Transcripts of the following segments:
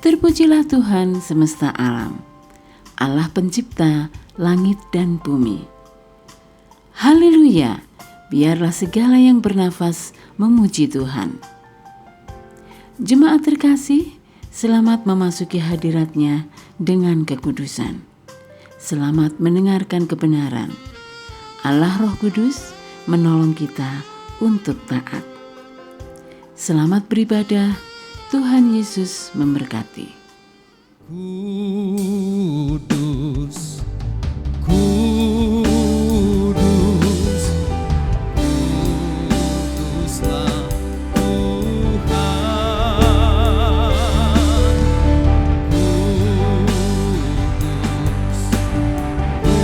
Terpujilah Tuhan semesta alam, Allah pencipta langit dan bumi. Haleluya, biarlah segala yang bernafas memuji Tuhan. Jemaat terkasih, selamat memasuki hadirat-Nya dengan kekudusan. Selamat mendengarkan kebenaran. Allah Roh Kudus menolong kita untuk taat. Selamat beribadah. Tuhan Yesus memberkati. Kudus, kudus, kuduslah Tuhan. Kudus,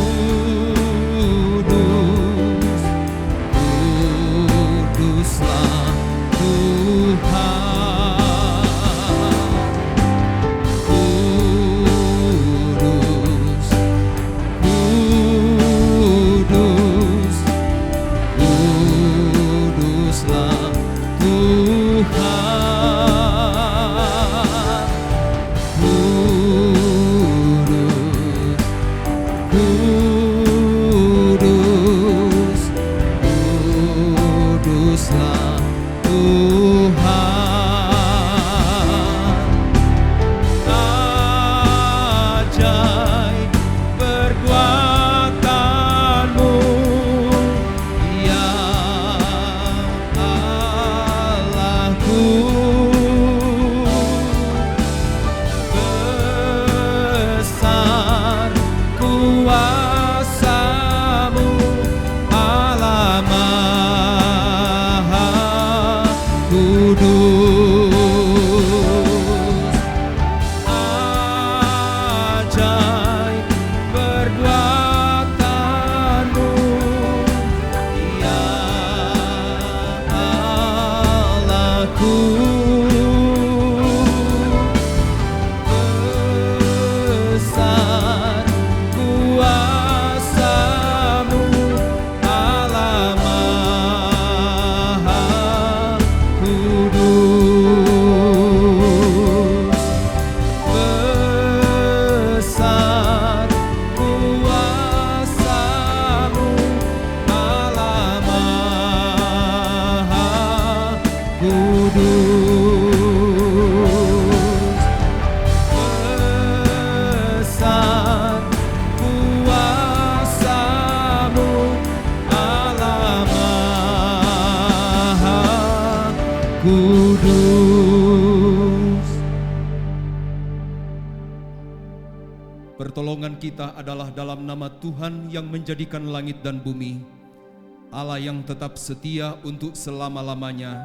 kudus, kuduslah Tuhan. Pertolongan kita adalah dalam nama Tuhan yang menjadikan langit dan bumi, Allah yang tetap setia untuk selama-lamanya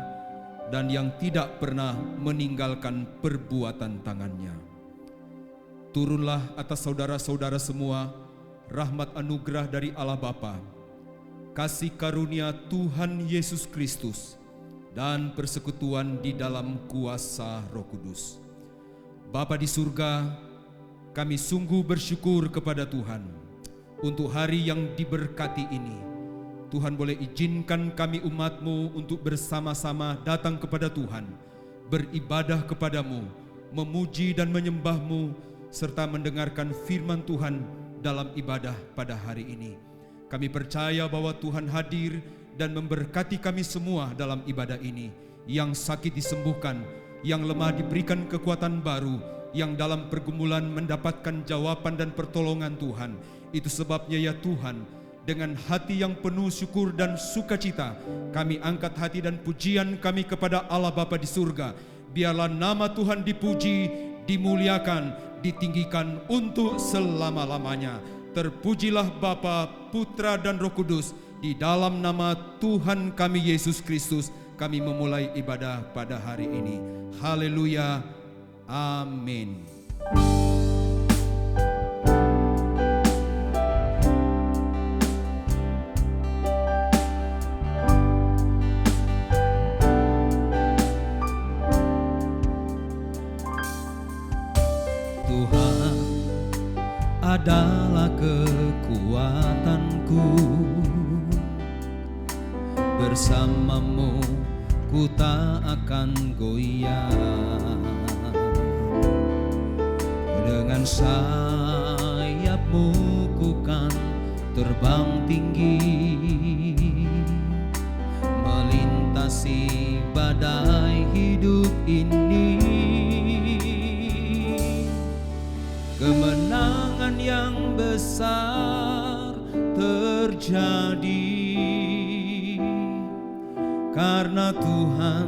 dan yang tidak pernah meninggalkan perbuatan tangannya. Turunlah atas saudara-saudara semua rahmat anugerah dari Allah Bapa, kasih karunia Tuhan Yesus Kristus, dan persekutuan di dalam kuasa Roh Kudus. Bapa di surga, kami sungguh bersyukur kepada Tuhan untuk hari yang diberkati ini. Tuhan boleh izinkan kami umat-Mu untuk bersama-sama datang kepada Tuhan, beribadah kepadamu, memuji dan menyembah-Mu, serta mendengarkan firman Tuhan dalam ibadah pada hari ini. Kami percaya bahwa Tuhan hadir dan memberkati kami semua dalam ibadah ini. Yang sakit disembuhkan, yang lemah diberikan kekuatan baru, yang dalam pergumulan mendapatkan jawaban dan pertolongan Tuhan. Itu sebabnya ya Tuhan, dengan hati yang penuh syukur dan sukacita, kami angkat hati dan pujian kami kepada Allah Bapa di surga. Biarlah nama Tuhan dipuji, dimuliakan, ditinggikan untuk selama-lamanya. Terpujilah Bapa, Putra dan Roh Kudus. Di dalam nama Tuhan kami Yesus Kristus, kami memulai ibadah pada hari ini. Haleluya. Amin. Tuhan adalah kekuatanku, bersamamu ku tak akan goyah. Dengan sayap-Mu ku kan terbang tinggi, melintasi badai hidup ini. Kemenangan yang besar terjadi karena Tuhan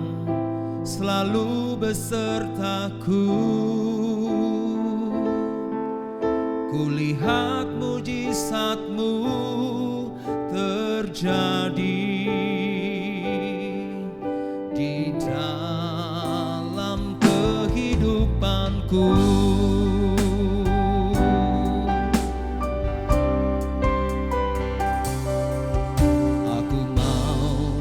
selalu besertaku. Kulihat mujizat-Mu terjadi di dalam kehidupanku. Aku mau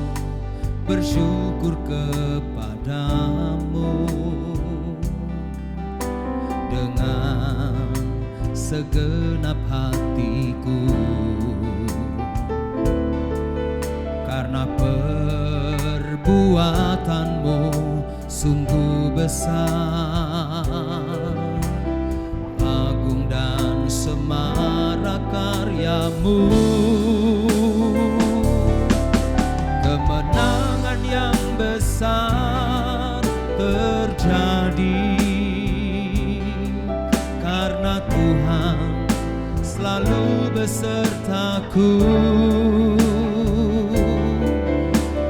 bersyukur kepadamu dengan segenap hatiku, karena perbuatan-Mu sungguh besar, agung dan semarak karya-Mu. Kemenangan yang besar terjadi karena Tuhan selalu besertaku.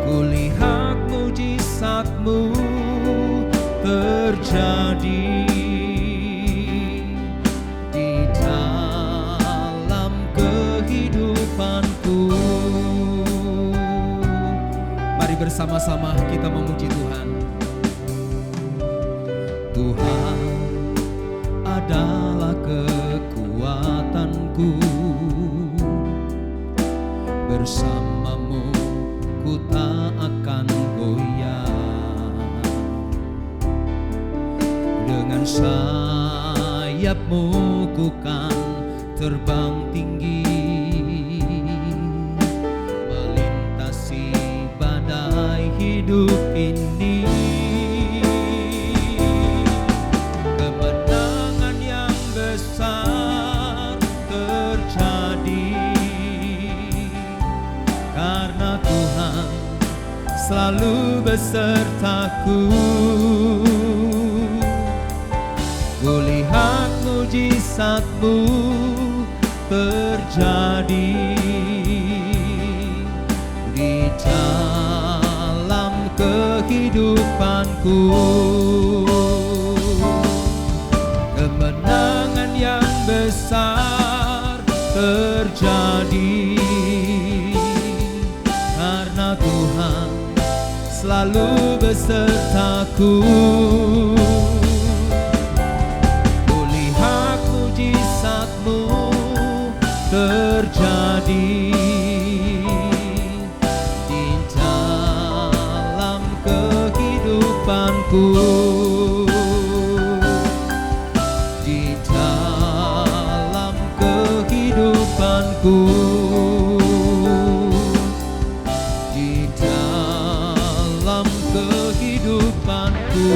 Kulihat mujizat-Mu terjadi di dalam kehidupanku. Mari bersama-sama kita memuji Tuhan. Tuhan adalah kekuatanku, bersama-Mu ku tak akan goyah. Dengan sayap-Mu ku kan terbang tinggi, melintasi badai hidup ini. Kemenangan yang besar terjadi karena Tuhan selalu besertaku. Kulihat mujizat-Mu terjadi di dalam kehidupanku. Kemenangan yang besar terjadi karena Tuhan selalu besertaku. Kulihat mujizat-Mu terjadi di dalam kehidupanku, di dalam kehidupanku, di dalam kehidupanku.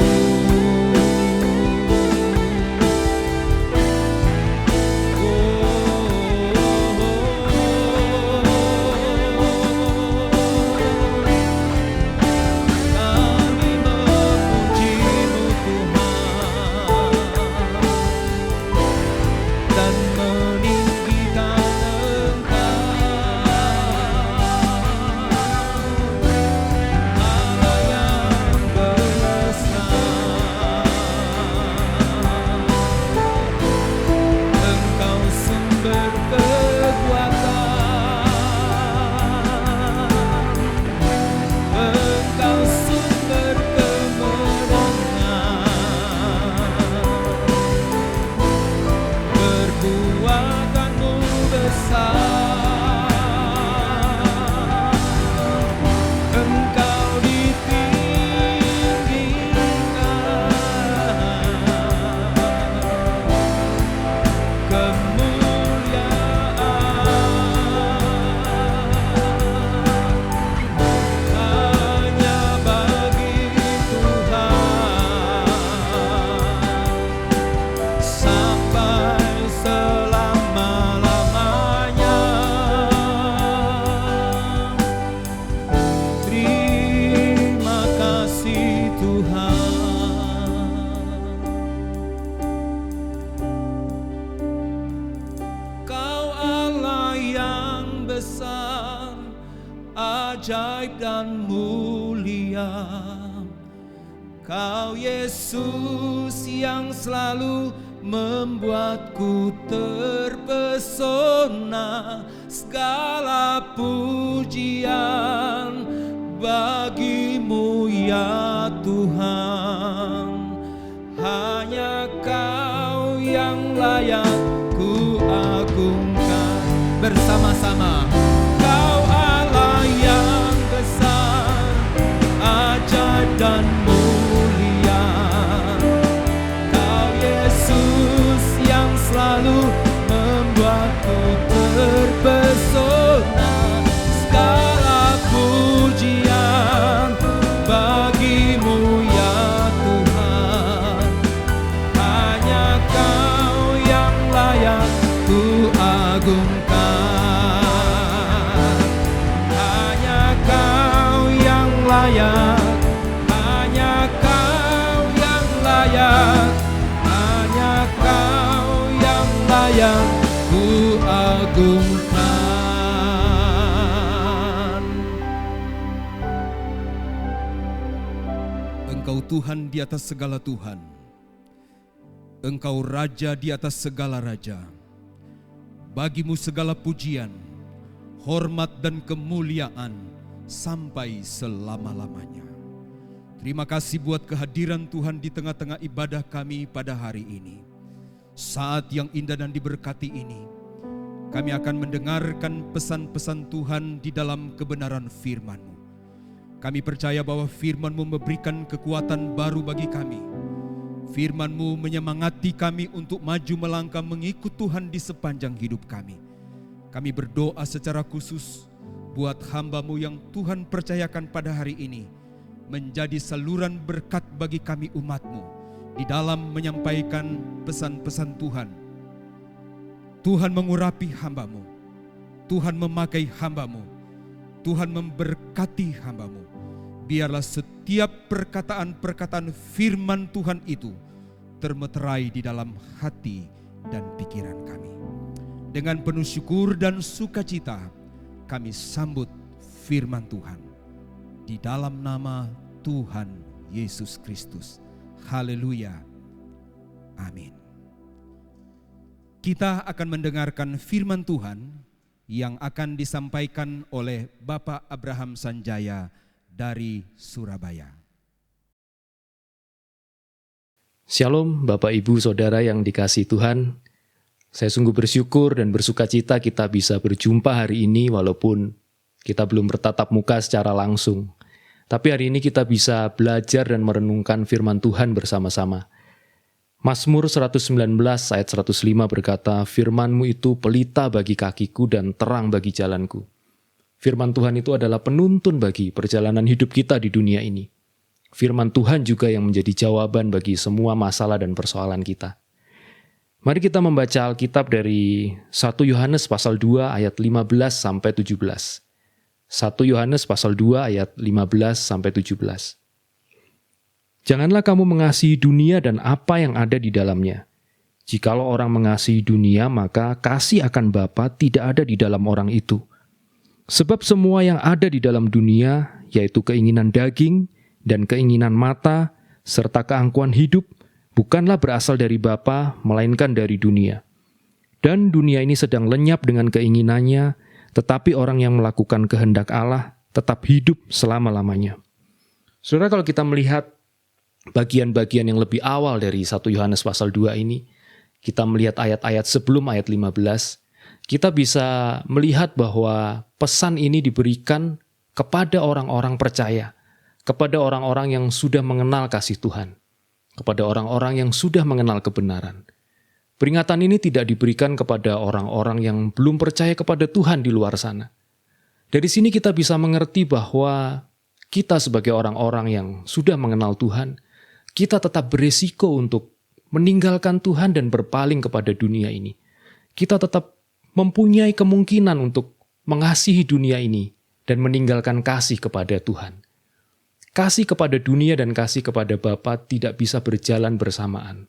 mulia. Kau Yesus yang selalu membuatku terpesona. Segala pujian bagimu ya Tuhan. Hanya Kau yang layak ku agungkan. Bersama-sama, Kau Allah yang besar, ajaib dan mulia. Kau Yesus yang selalu membuatku terpesona. Segala pujian bagimu ya Tuhan. Hanya Kau yang layak ku agungkan. Hanya Kau yang layak. Hanya Kau yang layak. Hanya Kau yang layak ku agungkan. Engkau Tuhan di atas segala Tuhan. Engkau Raja di atas segala Raja. Bagimu segala pujian, hormat dan kemuliaan sampai selama-lamanya. Terima kasih buat kehadiran Tuhan di tengah-tengah ibadah kami pada hari ini. Saat yang indah dan diberkati ini, kami akan mendengarkan pesan-pesan Tuhan di dalam kebenaran firman-Mu. Kami percaya bahwa firman-Mu memberikan kekuatan baru bagi kami. Firman-Mu menyemangati kami untuk maju melangkah mengikut Tuhan di sepanjang hidup kami. Kami berdoa secara khusus buat hamba-Mu yang Tuhan percayakan pada hari ini, menjadi saluran berkat bagi kami umat-Mu di dalam menyampaikan pesan-pesan Tuhan. Tuhan mengurapi hamba-Mu, Tuhan memakai hamba-Mu, Tuhan memberkati hamba-Mu. Biarlah setiap perkataan-perkataan firman Tuhan itu termeterai di dalam hati dan pikiran kami. Dengan penuh syukur dan sukacita, kami sambut firman Tuhan. Di dalam nama Tuhan Yesus Kristus. Haleluya. Amin. Kita akan mendengarkan firman Tuhan yang akan disampaikan oleh Bapak Abraham Sanjaya dari Surabaya. Shalom Bapak Ibu Saudara yang dikasihi Tuhan. Saya sungguh bersyukur dan bersukacita kita bisa berjumpa hari ini walaupun kita belum bertatap muka secara langsung. Tapi hari ini kita bisa belajar dan merenungkan firman Tuhan bersama-sama. Mazmur 119 ayat 105 berkata, "Firman-Mu itu pelita bagi kakiku dan terang bagi jalanku." Firman Tuhan itu adalah penuntun bagi perjalanan hidup kita di dunia ini. Firman Tuhan juga yang menjadi jawaban bagi semua masalah dan persoalan kita. Mari kita membaca Alkitab dari 1 Yohanes pasal 2 ayat 15 sampai 17. 1 Yohanes pasal 2 ayat 15 sampai 17. "Janganlah kamu mengasihi dunia dan apa yang ada di dalamnya. Jikalau orang mengasihi dunia, maka kasih akan Bapa tidak ada di dalam orang itu. Sebab semua yang ada di dalam dunia, yaitu keinginan daging dan keinginan mata, serta keangkuhan hidup, bukanlah berasal dari Bapa, melainkan dari dunia. Dan dunia ini sedang lenyap dengan keinginannya, tetapi orang yang melakukan kehendak Allah tetap hidup selama-lamanya." Saudara, kalau kita melihat bagian-bagian yang lebih awal dari 1 Yohanes pasal 2 ini, kita melihat ayat-ayat sebelum ayat 15, kita bisa melihat bahwa pesan ini diberikan kepada orang-orang percaya, kepada orang-orang yang sudah mengenal kasih Tuhan, kepada orang-orang yang sudah mengenal kebenaran. Peringatan ini tidak diberikan kepada orang-orang yang belum percaya kepada Tuhan di luar sana. Dari sini kita bisa mengerti bahwa kita sebagai orang-orang yang sudah mengenal Tuhan, kita tetap beresiko untuk meninggalkan Tuhan dan berpaling kepada dunia ini. Kita tetap mempunyai kemungkinan untuk mengasihi dunia ini dan meninggalkan kasih kepada Tuhan. Kasih kepada dunia dan kasih kepada Bapa tidak bisa berjalan bersamaan.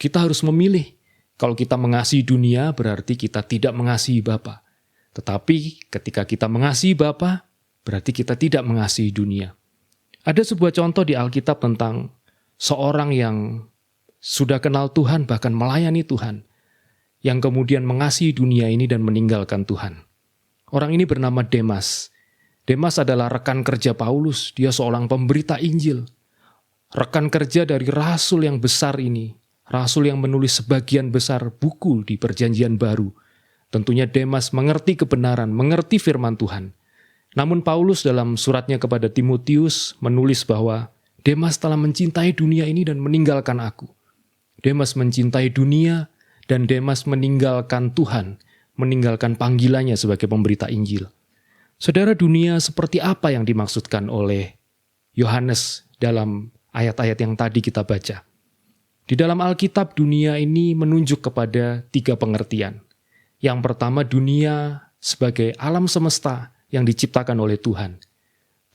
Kita harus memilih. Kalau kita mengasihi dunia berarti kita tidak mengasihi Bapa. Tetapi ketika kita mengasihi Bapa, berarti kita tidak mengasihi dunia. Ada sebuah contoh di Alkitab tentang seorang yang sudah kenal Tuhan, bahkan melayani Tuhan, yang kemudian mengasihi dunia ini dan meninggalkan Tuhan. Orang ini bernama Demas. Demas adalah rekan kerja Paulus, dia seorang pemberita Injil. Rekan kerja dari rasul yang besar ini, rasul yang menulis sebagian besar buku di Perjanjian Baru. Tentunya Demas mengerti kebenaran, mengerti firman Tuhan. Namun Paulus dalam suratnya kepada Timotius menulis bahwa Demas telah mencintai dunia ini dan meninggalkan aku. Demas mencintai dunia dan Demas meninggalkan Tuhan, meninggalkan panggilannya sebagai pemberita Injil. Saudara, dunia seperti apa yang dimaksudkan oleh Yohanes dalam ayat-ayat yang tadi kita baca? Di dalam Alkitab, dunia ini menunjuk kepada 3 pengertian. Yang pertama, dunia sebagai alam semesta yang diciptakan oleh Tuhan.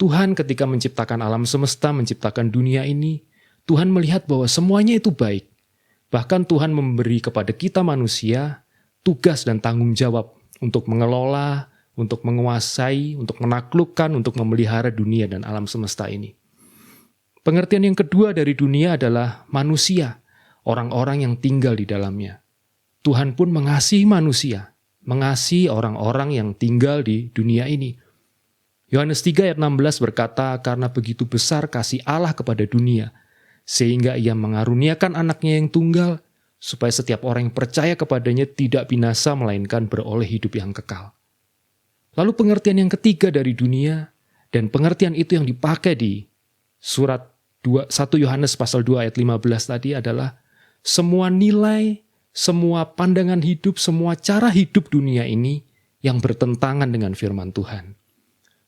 Tuhan ketika menciptakan alam semesta, menciptakan dunia ini, Tuhan melihat bahwa semuanya itu baik. Bahkan Tuhan memberi kepada kita manusia tugas dan tanggung jawab untuk mengelola, untuk menguasai, untuk menaklukkan, untuk memelihara dunia dan alam semesta ini. Pengertian yang kedua dari dunia adalah manusia, orang-orang yang tinggal di dalamnya. Tuhan pun mengasihi manusia, mengasihi orang-orang yang tinggal di dunia ini. Yohanes 3 ayat 16 berkata, karena begitu besar kasih Allah kepada dunia, sehingga ia mengaruniakan anaknya yang tunggal, supaya setiap orang yang percaya kepadanya tidak binasa, melainkan beroleh hidup yang kekal. Lalu pengertian yang ketiga dari dunia, dan pengertian itu yang dipakai di surat 1 Yohanes pasal 2 ayat 15 tadi adalah semua nilai, semua pandangan hidup, semua cara hidup dunia ini yang bertentangan dengan firman Tuhan.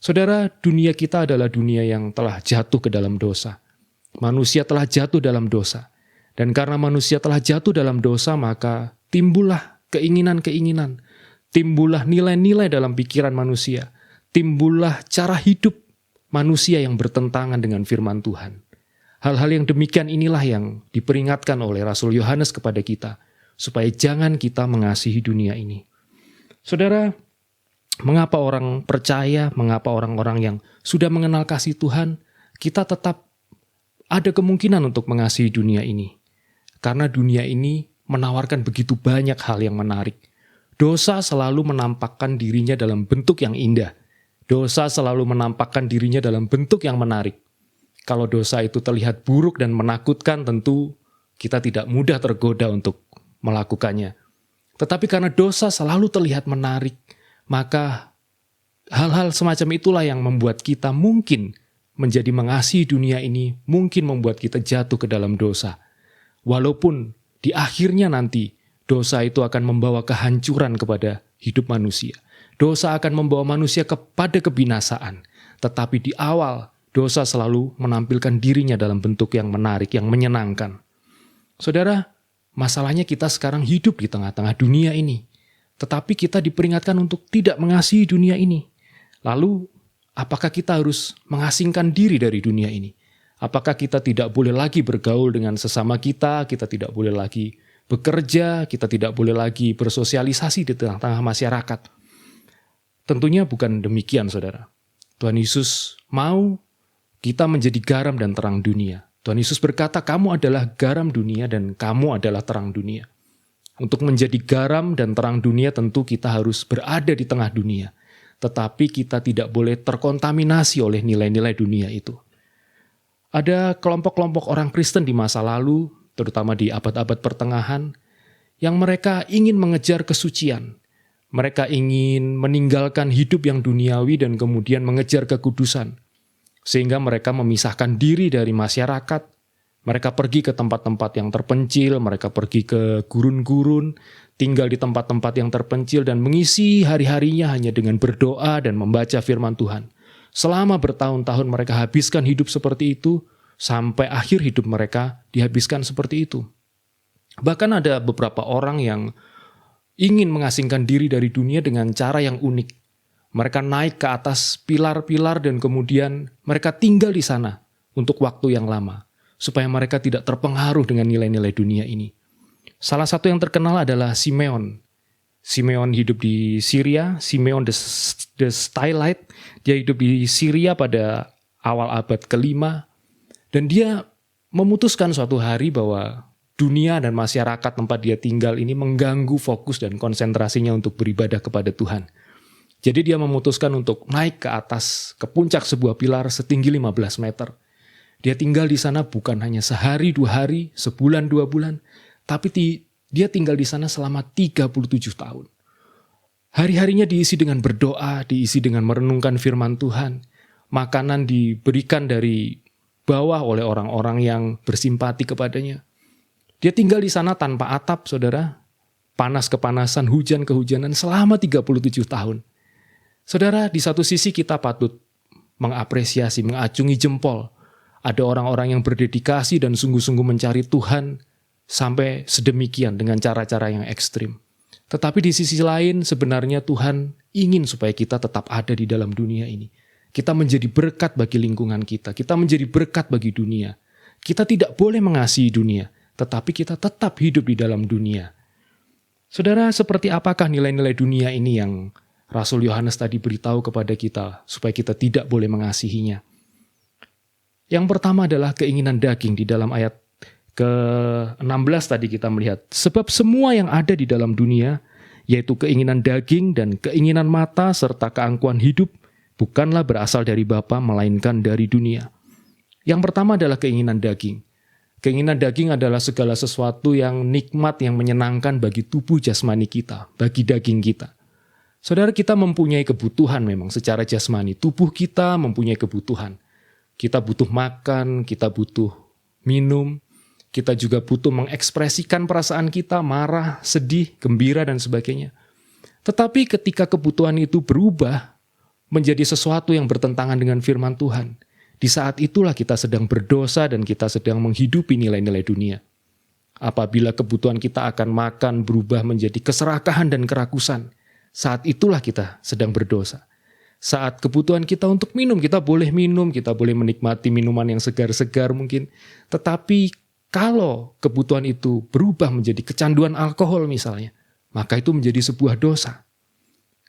Saudara, dunia kita adalah dunia yang telah jatuh ke dalam dosa. Manusia telah jatuh dalam dosa. Dan karena manusia telah jatuh dalam dosa, maka timbullah keinginan-keinginan, timbullah nilai-nilai dalam pikiran manusia, timbullah cara hidup manusia yang bertentangan dengan firman Tuhan. Hal-hal yang demikian inilah yang diperingatkan oleh Rasul Yohanes kepada kita, supaya jangan kita mengasihi dunia ini. Saudara, mengapa orang percaya, mengapa orang-orang yang sudah mengenal kasih Tuhan, kita tetap ada kemungkinan untuk mengasihi dunia ini? Karena dunia ini menawarkan begitu banyak hal yang menarik. Dosa selalu menampakkan dirinya dalam bentuk yang indah. Dosa selalu menampakkan dirinya dalam bentuk yang menarik. Kalau dosa itu terlihat buruk dan menakutkan, tentu kita tidak mudah tergoda untuk melakukannya. Tetapi karena dosa selalu terlihat menarik, maka hal-hal semacam itulah yang membuat kita mungkin menjadi mengasihi dunia ini, mungkin membuat kita jatuh ke dalam dosa. Walaupun di akhirnya nanti dosa itu akan membawa kehancuran kepada hidup manusia. Dosa akan membawa manusia kepada kebinasaan. Tetapi di awal, dosa selalu menampilkan dirinya dalam bentuk yang menarik, yang menyenangkan. Saudara, masalahnya kita sekarang hidup di tengah-tengah dunia ini. Tetapi kita diperingatkan untuk tidak mengasihi dunia ini. Lalu, apakah kita harus mengasingkan diri dari dunia ini? Apakah kita tidak boleh lagi bergaul dengan sesama kita tidak boleh lagi bekerja, kita tidak boleh lagi bersosialisasi di tengah-tengah masyarakat? Tentunya bukan demikian, saudara. Tuhan Yesus mau kita menjadi garam dan terang dunia. Tuhan Yesus berkata, kamu adalah garam dunia dan kamu adalah terang dunia. Untuk menjadi garam dan terang dunia tentu kita harus berada di tengah dunia. Tetapi kita tidak boleh terkontaminasi oleh nilai-nilai dunia itu. Ada kelompok-kelompok orang Kristen di masa lalu, terutama di abad-abad pertengahan, yang mereka ingin mengejar kesucian. Mereka ingin meninggalkan hidup yang duniawi dan kemudian mengejar kekudusan. Sehingga mereka memisahkan diri dari masyarakat. Mereka pergi ke tempat-tempat yang terpencil, mereka pergi ke gurun-gurun, tinggal di tempat-tempat yang terpencil dan mengisi hari-harinya hanya dengan berdoa dan membaca firman Tuhan. Selama bertahun-tahun mereka habiskan hidup seperti itu, sampai akhir hidup mereka dihabiskan seperti itu. Bahkan ada beberapa orang yang ingin mengasingkan diri dari dunia dengan cara yang unik. Mereka naik ke atas pilar-pilar dan kemudian mereka tinggal di sana untuk waktu yang lama, supaya mereka tidak terpengaruh dengan nilai-nilai dunia ini. Salah satu yang terkenal adalah Simeon. Simeon hidup di Syria, Simeon the Stylite, dia hidup di Syria pada awal abad ke-5, dan dia memutuskan suatu hari bahwa dunia dan masyarakat tempat dia tinggal ini mengganggu fokus dan konsentrasinya untuk beribadah kepada Tuhan. Jadi dia memutuskan untuk naik ke atas, ke puncak sebuah pilar setinggi 15 meter. Dia tinggal di sana bukan hanya sehari, 2 hari, sebulan, 2 bulan, tapi dia tinggal di sana selama 37 tahun. Hari-harinya diisi dengan berdoa, diisi dengan merenungkan firman Tuhan. Makanan diberikan dari bawah oleh orang-orang yang bersimpati kepadanya. Dia tinggal di sana tanpa atap, saudara. Panas kepanasan, hujan kehujanan selama 37 tahun. Saudara, di satu sisi kita patut mengapresiasi, mengacungi jempol. Ada orang-orang yang berdedikasi dan sungguh-sungguh mencari Tuhan sampai sedemikian dengan cara-cara yang ekstrim. Tetapi di sisi lain sebenarnya Tuhan ingin supaya kita tetap ada di dalam dunia ini. Kita menjadi berkat bagi lingkungan kita. Kita menjadi berkat bagi dunia. Kita tidak boleh mengasihi dunia, tetapi kita tetap hidup di dalam dunia. Saudara, seperti apakah nilai-nilai dunia ini yang Rasul Yohanes tadi beritahu kepada kita supaya kita tidak boleh mengasihinya? Yang pertama adalah keinginan daging di dalam ayat ke-16 tadi kita melihat. Sebab semua yang ada di dalam dunia, yaitu keinginan daging dan keinginan mata serta keangkuhan hidup, bukanlah berasal dari Bapa melainkan dari dunia. Yang pertama adalah keinginan daging. Keinginan daging adalah segala sesuatu yang nikmat, yang menyenangkan bagi tubuh jasmani kita, bagi daging kita. Saudara, kita mempunyai kebutuhan memang secara jasmani. Tubuh kita mempunyai kebutuhan. Kita butuh makan, kita butuh minum, kita juga butuh mengekspresikan perasaan kita, marah, sedih, gembira, dan sebagainya. Tetapi ketika kebutuhan itu berubah menjadi sesuatu yang bertentangan dengan firman Tuhan, di saat itulah kita sedang berdosa dan kita sedang menghidupi nilai-nilai dunia. Apabila kebutuhan kita akan makan berubah menjadi keserakahan dan kerakusan, saat itulah kita sedang berdosa. Saat kebutuhan kita untuk minum, kita boleh minum, kita boleh menikmati minuman yang segar-segar mungkin. Tetapi kalau kebutuhan itu berubah menjadi kecanduan alkohol misalnya, maka itu menjadi sebuah dosa.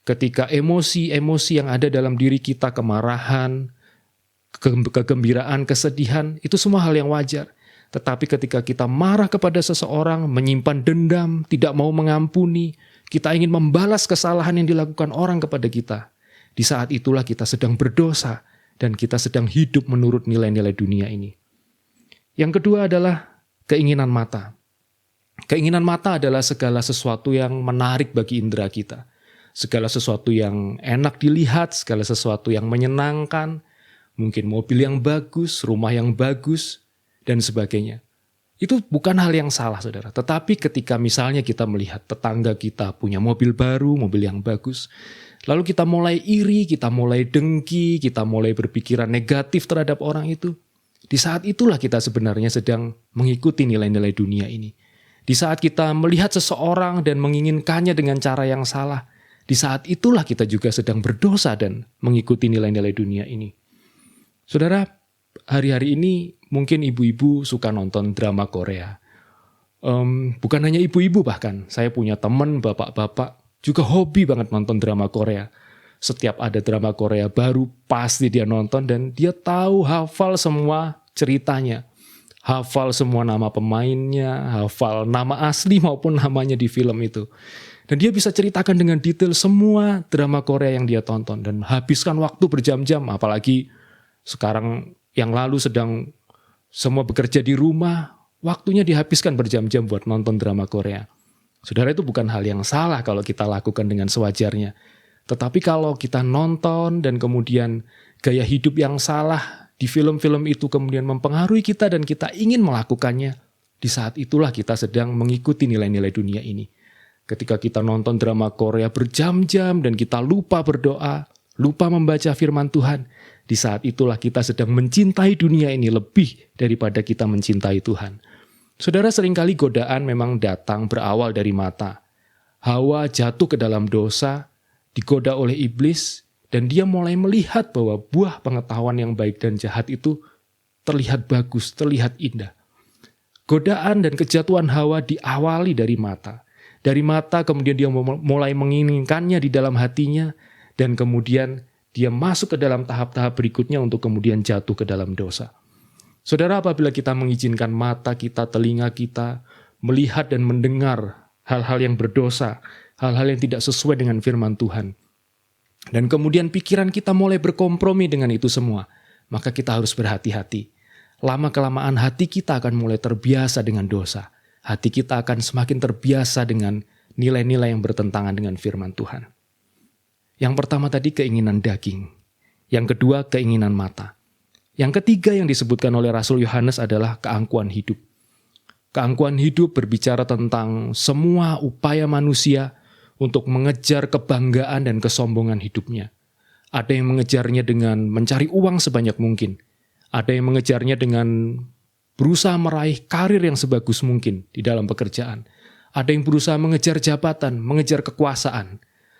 Ketika emosi-emosi yang ada dalam diri kita, kemarahan, kegembiraan, kesedihan, itu semua hal yang wajar. Tetapi ketika kita marah kepada seseorang, menyimpan dendam, tidak mau mengampuni, kita ingin membalas kesalahan yang dilakukan orang kepada kita, di saat itulah kita sedang berdosa dan kita sedang hidup menurut nilai-nilai dunia ini. Yang kedua adalah keinginan mata. Keinginan mata adalah segala sesuatu yang menarik bagi indera kita. Segala sesuatu yang enak dilihat, segala sesuatu yang menyenangkan, mungkin mobil yang bagus, rumah yang bagus, dan sebagainya. Itu bukan hal yang salah, saudara. Tetapi ketika misalnya kita melihat tetangga kita punya mobil baru, mobil yang bagus, lalu kita mulai iri, kita mulai dengki, kita mulai berpikiran negatif terhadap orang itu, di saat itulah kita sebenarnya sedang mengikuti nilai-nilai dunia ini. Di saat kita melihat seseorang dan menginginkannya dengan cara yang salah, di saat itulah kita juga sedang berdosa dan mengikuti nilai-nilai dunia ini. Saudara, hari-hari ini mungkin ibu-ibu suka nonton drama Korea. Bukan hanya ibu-ibu bahkan, saya punya teman bapak-bapak juga hobi banget nonton drama Korea. Setiap ada drama Korea baru, pasti dia nonton dan dia tahu, hafal semua ceritanya. Hafal semua nama pemainnya, hafal nama asli maupun namanya di film itu. Dan dia bisa ceritakan dengan detail semua drama Korea yang dia tonton dan habiskan waktu berjam-jam, apalagi sekarang yang lalu sedang semua bekerja di rumah, waktunya dihabiskan berjam-jam buat nonton drama Korea. Saudara, itu bukan hal yang salah kalau kita lakukan dengan sewajarnya. Tetapi kalau kita nonton dan kemudian gaya hidup yang salah di film-film itu kemudian mempengaruhi kita dan kita ingin melakukannya, di saat itulah kita sedang mengikuti nilai-nilai dunia ini. Ketika kita nonton drama Korea berjam-jam dan kita lupa berdoa, lupa membaca firman Tuhan, di saat itulah kita sedang mencintai dunia ini lebih daripada kita mencintai Tuhan. Saudara, seringkali godaan memang datang berawal dari mata. Hawa jatuh ke dalam dosa, digoda oleh iblis, dan dia mulai melihat bahwa buah pengetahuan yang baik dan jahat itu terlihat bagus, terlihat indah. Godaan dan kejatuhan Hawa diawali dari mata. Dari mata kemudian dia mulai menginginkannya di dalam hatinya, dan kemudian dia masuk ke dalam tahap-tahap berikutnya untuk kemudian jatuh ke dalam dosa. Saudara, apabila kita mengizinkan mata kita, telinga kita melihat dan mendengar hal-hal yang berdosa, hal-hal yang tidak sesuai dengan firman Tuhan, dan kemudian pikiran kita mulai berkompromi dengan itu semua, maka kita harus berhati-hati. Lama-kelamaan hati kita akan mulai terbiasa dengan dosa. Hati kita akan semakin terbiasa dengan nilai-nilai yang bertentangan dengan firman Tuhan. Yang pertama tadi keinginan daging. Yang kedua keinginan mata. Yang ketiga yang disebutkan oleh Rasul Yohanes adalah keangkuhan hidup. Keangkuhan hidup berbicara tentang semua upaya manusia untuk mengejar kebanggaan dan kesombongan hidupnya. Ada yang mengejarnya dengan mencari uang sebanyak mungkin. Ada yang mengejarnya dengan berusaha meraih karir yang sebagus mungkin di dalam pekerjaan. Ada yang berusaha mengejar jabatan, mengejar kekuasaan.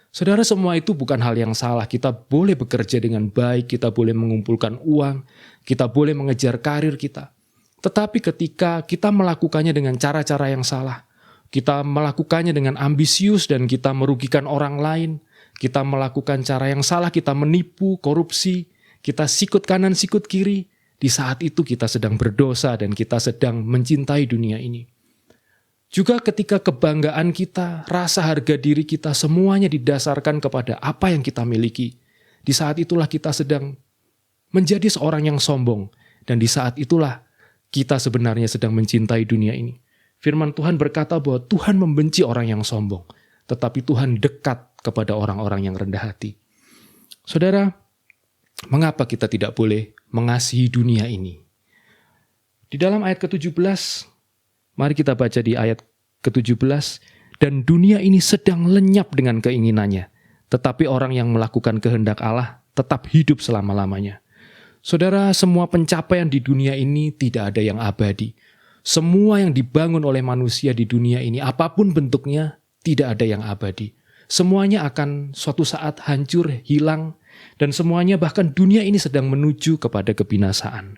Saudara, semua itu bukan hal yang salah. Kita boleh bekerja dengan baik, kita boleh mengumpulkan uang, kita boleh mengejar karir kita. Tetapi ketika kita melakukannya dengan cara-cara yang salah, kita melakukannya dengan ambisius dan kita merugikan orang lain, kita melakukan cara yang salah, kita menipu, korupsi, kita sikut kanan, sikut kiri, di saat itu kita sedang berdosa dan kita sedang mencintai dunia ini. Juga ketika kebanggaan kita, rasa harga diri kita semuanya didasarkan kepada apa yang kita miliki. Di saat itulah kita sedang menjadi seorang yang sombong. Dan di saat itulah kita sebenarnya sedang mencintai dunia ini. Firman Tuhan berkata bahwa Tuhan membenci orang yang sombong. Tetapi Tuhan dekat kepada orang-orang yang rendah hati. Saudara, mengapa kita tidak boleh mengasihi dunia ini? Di dalam ayat ke-17, mari kita baca di ayat ke-17. Dan dunia ini sedang lenyap dengan keinginannya. Tetapi orang yang melakukan kehendak Allah tetap hidup selama-lamanya. Saudara, semua pencapaian di dunia ini tidak ada yang abadi. Semua yang dibangun oleh manusia di dunia ini, apapun bentuknya, tidak ada yang abadi. Semuanya akan suatu saat hancur, hilang. Dan semuanya, bahkan dunia ini sedang menuju kepada kebinasaan.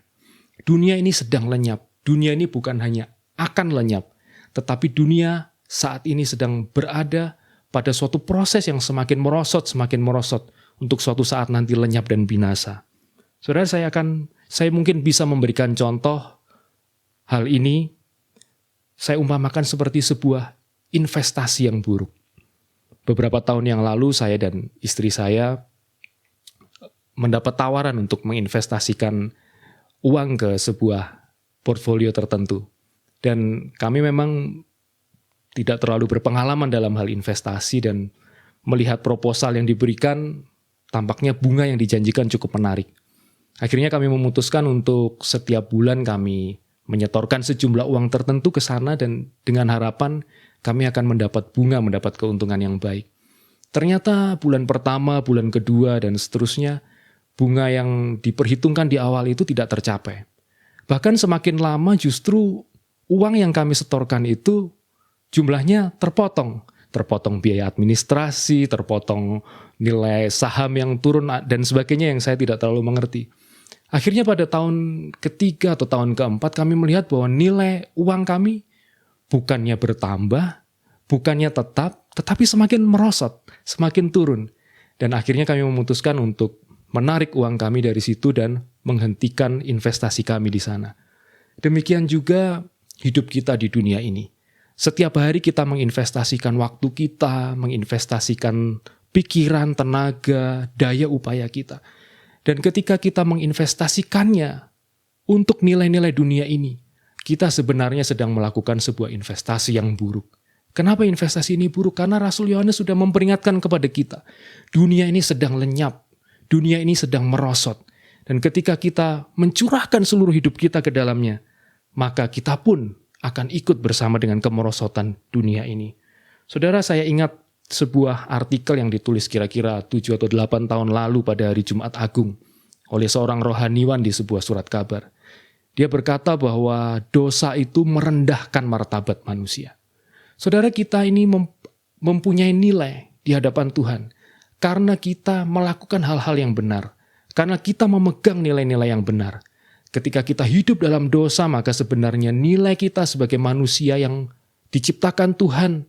Dunia ini sedang lenyap. Dunia ini bukan hanya akan lenyap, tetapi dunia saat ini sedang berada pada suatu proses yang semakin merosot untuk suatu saat nanti lenyap dan binasa. Saudara, saya mungkin bisa memberikan contoh hal ini. Saya umpamakan seperti sebuah investasi yang buruk. Beberapa tahun yang lalu saya dan istri saya mendapat tawaran untuk menginvestasikan uang ke sebuah portfolio tertentu. Dan kami memang tidak terlalu berpengalaman dalam hal investasi dan melihat proposal yang diberikan, tampaknya bunga yang dijanjikan cukup menarik. Akhirnya kami memutuskan untuk setiap bulan kami menyetorkan sejumlah uang tertentu ke sana dan dengan harapan kami akan mendapat bunga, mendapat keuntungan yang baik. Ternyata bulan pertama, bulan kedua, dan seterusnya, bunga yang diperhitungkan di awal itu tidak tercapai. Bahkan semakin lama justru uang yang kami setorkan itu jumlahnya terpotong. Terpotong biaya administrasi, terpotong nilai saham yang turun, dan sebagainya yang saya tidak terlalu mengerti. Akhirnya pada tahun ketiga atau tahun keempat kami melihat bahwa nilai uang kami bukannya bertambah, bukannya tetap, tetapi semakin merosot, semakin turun. Dan akhirnya kami memutuskan untuk menarik uang kami dari situ dan menghentikan investasi kami di sana. Demikian juga hidup kita di dunia ini. Setiap hari kita menginvestasikan waktu kita, menginvestasikan pikiran, tenaga, daya upaya kita. Dan ketika kita menginvestasikannya untuk nilai-nilai dunia ini, kita sebenarnya sedang melakukan sebuah investasi yang buruk. Kenapa investasi ini buruk? Karena Rasul Yohanes sudah memperingatkan kepada kita. Dunia ini sedang lenyap. Dunia ini sedang merosot. Dan ketika kita mencurahkan seluruh hidup kita ke dalamnya, maka kita pun akan ikut bersama dengan kemerosotan dunia ini. Saudara, saya ingat sebuah artikel yang ditulis kira-kira 7 atau 8 tahun lalu pada hari Jumat Agung oleh seorang rohaniwan di sebuah surat kabar. Dia berkata bahwa dosa itu merendahkan martabat manusia. Saudara, kita ini mempunyai nilai di hadapan Tuhan karena kita melakukan hal-hal yang benar, karena kita memegang nilai-nilai yang benar. Ketika kita hidup dalam dosa, maka sebenarnya nilai kita sebagai manusia yang diciptakan Tuhan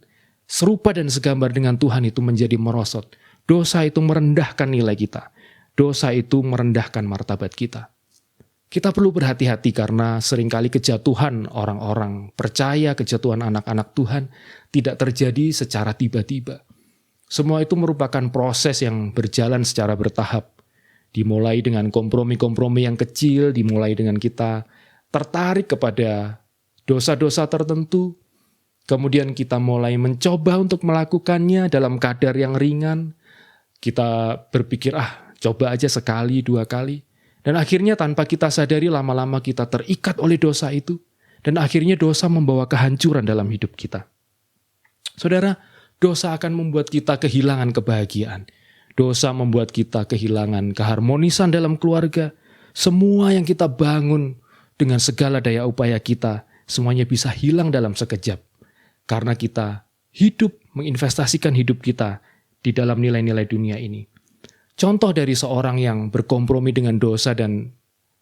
serupa dan segambar dengan Tuhan itu menjadi merosot. Dosa itu merendahkan nilai kita. Dosa itu merendahkan martabat kita. Kita perlu berhati-hati karena seringkali kejatuhan orang-orang percaya, kejatuhan anak-anak Tuhan tidak terjadi secara tiba-tiba. Semua itu merupakan proses yang berjalan secara bertahap. Dimulai dengan kompromi-kompromi yang kecil, dimulai dengan kita tertarik kepada dosa-dosa tertentu, kemudian kita mulai mencoba untuk melakukannya dalam kadar yang ringan. Kita berpikir, coba aja sekali, 2 kali. Dan akhirnya tanpa kita sadari lama-lama kita terikat oleh dosa itu. Dan akhirnya dosa membawa kehancuran dalam hidup kita. Saudara, dosa akan membuat kita kehilangan kebahagiaan. Dosa membuat kita kehilangan keharmonisan dalam keluarga. Semua yang kita bangun dengan segala daya upaya kita, semuanya bisa hilang dalam sekejap. Karena kita menginvestasikan hidup kita di dalam nilai-nilai dunia ini. Contoh dari seorang yang berkompromi dengan dosa dan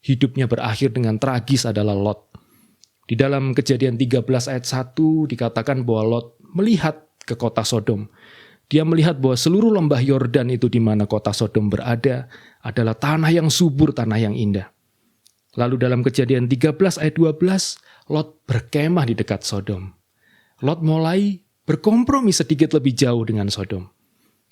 hidupnya berakhir dengan tragis adalah Lot. Di dalam Kejadian 13 ayat 1 dikatakan bahwa Lot melihat ke kota Sodom. Dia melihat bahwa seluruh lembah Yordan itu di mana kota Sodom berada adalah tanah yang subur, tanah yang indah. Lalu dalam Kejadian 13 ayat 12, Lot berkemah di dekat Sodom. Lot mulai berkompromi sedikit lebih jauh dengan Sodom.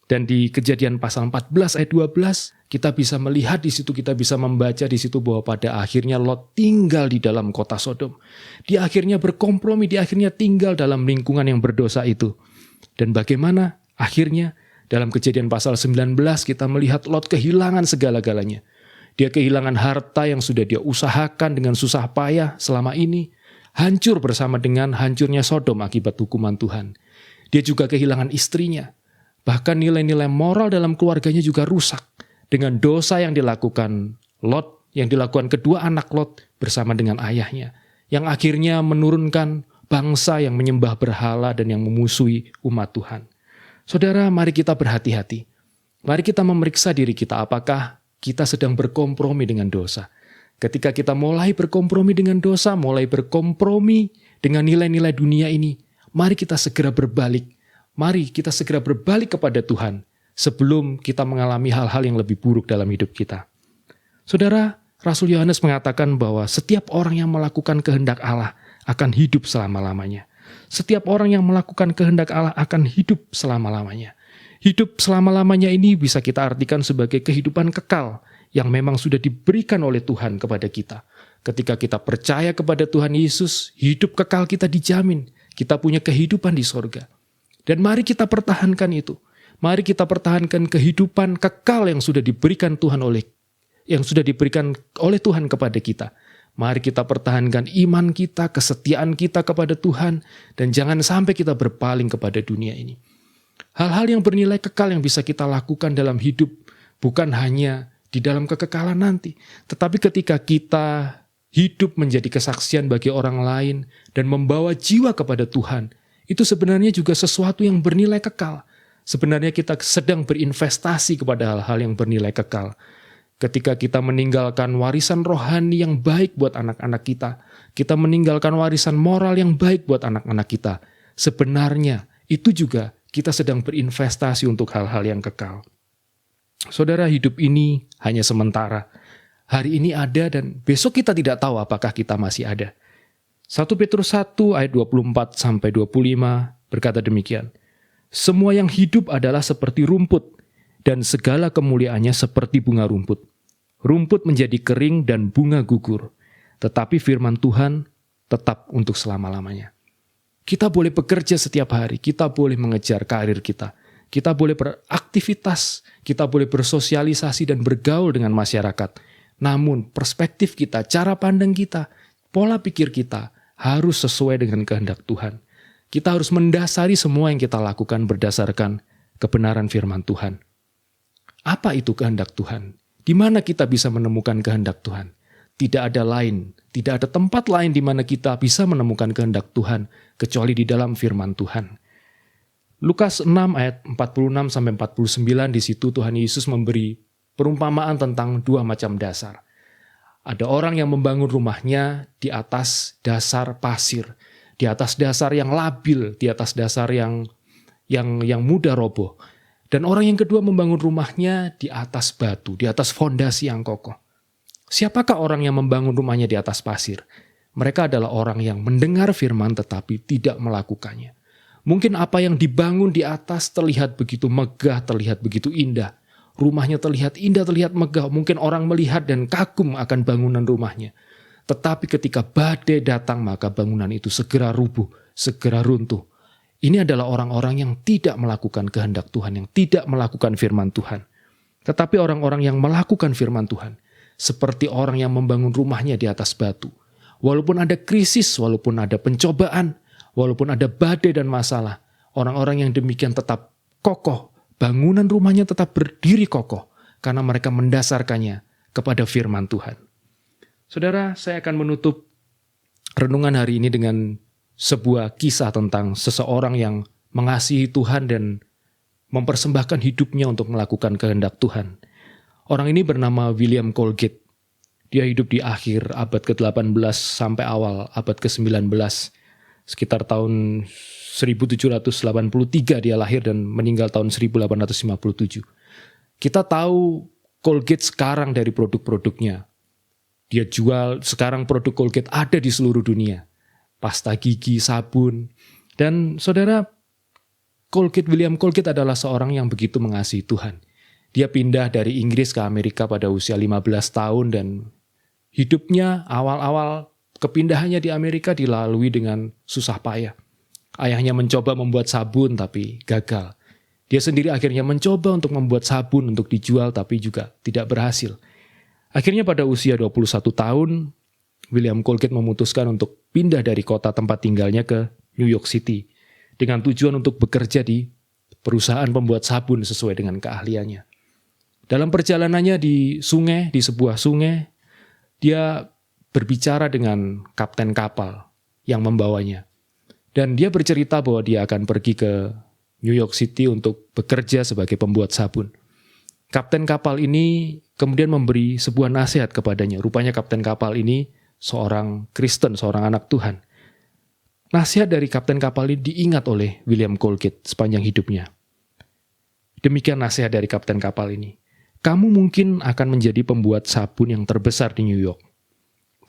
Dan di Kejadian pasal 14 ayat 12, kita bisa melihat di situ, kita bisa membaca di situ bahwa pada akhirnya Lot tinggal di dalam kota Sodom. Dia akhirnya berkompromi, dia akhirnya tinggal dalam lingkungan yang berdosa itu. Dan bagaimana akhirnya dalam Kejadian pasal 19 kita melihat Lot kehilangan segala-galanya. Dia kehilangan harta yang sudah dia usahakan dengan susah payah selama ini, hancur bersama dengan hancurnya Sodom akibat hukuman Tuhan. Dia juga kehilangan istrinya. Bahkan nilai-nilai moral dalam keluarganya juga rusak dengan dosa yang dilakukan Lot, yang dilakukan kedua anak Lot bersama dengan ayahnya, yang akhirnya menurunkan bangsa yang menyembah berhala dan yang memusuhi umat Tuhan. Saudara, mari kita berhati-hati. Mari kita memeriksa diri kita apakah kita sedang berkompromi dengan dosa. Ketika kita mulai berkompromi dengan dosa, mulai berkompromi dengan nilai-nilai dunia ini, mari kita segera berbalik. Mari kita segera berbalik kepada Tuhan sebelum kita mengalami hal-hal yang lebih buruk dalam hidup kita. Saudara, Rasul Yohanes mengatakan bahwa setiap orang yang melakukan kehendak Allah akan hidup selama-lamanya. Setiap orang yang melakukan kehendak Allah akan hidup selama-lamanya. Hidup selama-lamanya ini bisa kita artikan sebagai kehidupan kekal yang memang sudah diberikan oleh Tuhan kepada kita. Ketika kita percaya kepada Tuhan Yesus, hidup kekal kita dijamin. Kita punya kehidupan di sorga. Dan mari kita pertahankan itu. Mari kita pertahankan kehidupan kekal yang sudah diberikan oleh Tuhan kepada kita. Mari kita pertahankan iman kita, kesetiaan kita kepada Tuhan, dan jangan sampai kita berpaling kepada dunia ini. Hal-hal yang bernilai kekal yang bisa kita lakukan dalam hidup bukan hanya di dalam kekekalan nanti, tetapi ketika kita hidup menjadi kesaksian bagi orang lain dan membawa jiwa kepada Tuhan, itu sebenarnya juga sesuatu yang bernilai kekal. Sebenarnya kita sedang berinvestasi kepada hal-hal yang bernilai kekal. Ketika kita meninggalkan warisan rohani yang baik buat anak-anak kita meninggalkan warisan moral yang baik buat anak-anak kita. Sebenarnya itu juga kita sedang berinvestasi untuk hal-hal yang kekal. Saudara, hidup ini hanya sementara. Hari ini ada dan besok kita tidak tahu apakah kita masih ada. 1 Petrus 1 ayat 24-25 berkata demikian. Semua yang hidup adalah seperti rumput, dan segala kemuliaannya seperti bunga rumput. Rumput menjadi kering dan bunga gugur, tetapi firman Tuhan tetap untuk selama-lamanya. Kita boleh bekerja setiap hari, kita boleh mengejar karir kita boleh beraktivitas, kita boleh bersosialisasi dan bergaul dengan masyarakat. Namun perspektif kita, cara pandang kita, pola pikir kita harus sesuai dengan kehendak Tuhan. Kita harus mendasari semua yang kita lakukan berdasarkan kebenaran firman Tuhan. Apa itu kehendak Tuhan? Di mana kita bisa menemukan kehendak Tuhan? Tidak ada tempat lain di mana kita bisa menemukan kehendak Tuhan kecuali di dalam firman Tuhan. Lukas 6 ayat 46-49 di situ Tuhan Yesus memberi perumpamaan tentang 2 macam dasar. Ada orang yang membangun rumahnya di atas dasar pasir, di atas dasar yang labil, di atas dasar yang yang mudah roboh. Dan orang yang kedua membangun rumahnya di atas batu, di atas fondasi yang kokoh. Siapakah orang yang membangun rumahnya di atas pasir? Mereka adalah orang yang mendengar firman tetapi tidak melakukannya. Mungkin apa yang dibangun di atas terlihat begitu megah, terlihat begitu indah. Rumahnya terlihat indah, terlihat megah. Mungkin orang melihat dan kagum akan bangunan rumahnya. Tetapi ketika badai datang maka bangunan itu segera rubuh, segera runtuh. Ini adalah orang-orang yang tidak melakukan kehendak Tuhan, yang tidak melakukan firman Tuhan. Tetapi orang-orang yang melakukan firman Tuhan, seperti orang yang membangun rumahnya di atas batu. Walaupun ada krisis, walaupun ada pencobaan, walaupun ada badai dan masalah, orang-orang yang demikian tetap kokoh, bangunan rumahnya tetap berdiri kokoh, karena mereka mendasarkannya kepada firman Tuhan. Saudara, saya akan menutup renungan hari ini dengan sebuah kisah tentang seseorang yang mengasihi Tuhan dan mempersembahkan hidupnya untuk melakukan kehendak Tuhan. Orang ini bernama William Colgate. Dia hidup di akhir abad ke-18 sampai awal abad ke-19. Sekitar tahun 1783 dia lahir dan meninggal tahun 1857. Kita tahu Colgate sekarang dari produk-produknya. Dia jual, sekarang produk Colgate ada di seluruh dunia. Pasta gigi, sabun. Dan saudara, William Colgate adalah seorang yang begitu mengasihi Tuhan. Dia pindah dari Inggris ke Amerika pada usia 15 tahun dan hidupnya awal-awal kepindahannya di Amerika dilalui dengan susah payah. Ayahnya mencoba membuat sabun tapi gagal. Dia sendiri akhirnya mencoba untuk membuat sabun untuk dijual tapi juga tidak berhasil. Akhirnya pada usia 21 tahun, William Colgate memutuskan untuk pindah dari kota tempat tinggalnya ke New York City dengan tujuan untuk bekerja di perusahaan pembuat sabun sesuai dengan keahliannya. Dalam perjalanannya di sebuah sungai, dia berbicara dengan kapten kapal yang membawanya. Dan dia bercerita bahwa dia akan pergi ke New York City untuk bekerja sebagai pembuat sabun. Kapten kapal ini kemudian memberi sebuah nasihat kepadanya. Rupanya kapten kapal ini seorang Kristen, seorang anak Tuhan. Nasihat dari kapten kapal ini diingat oleh William Colgate sepanjang hidupnya. Demikian nasihat dari kapten kapal ini. Kamu mungkin akan menjadi pembuat sabun yang terbesar di New York.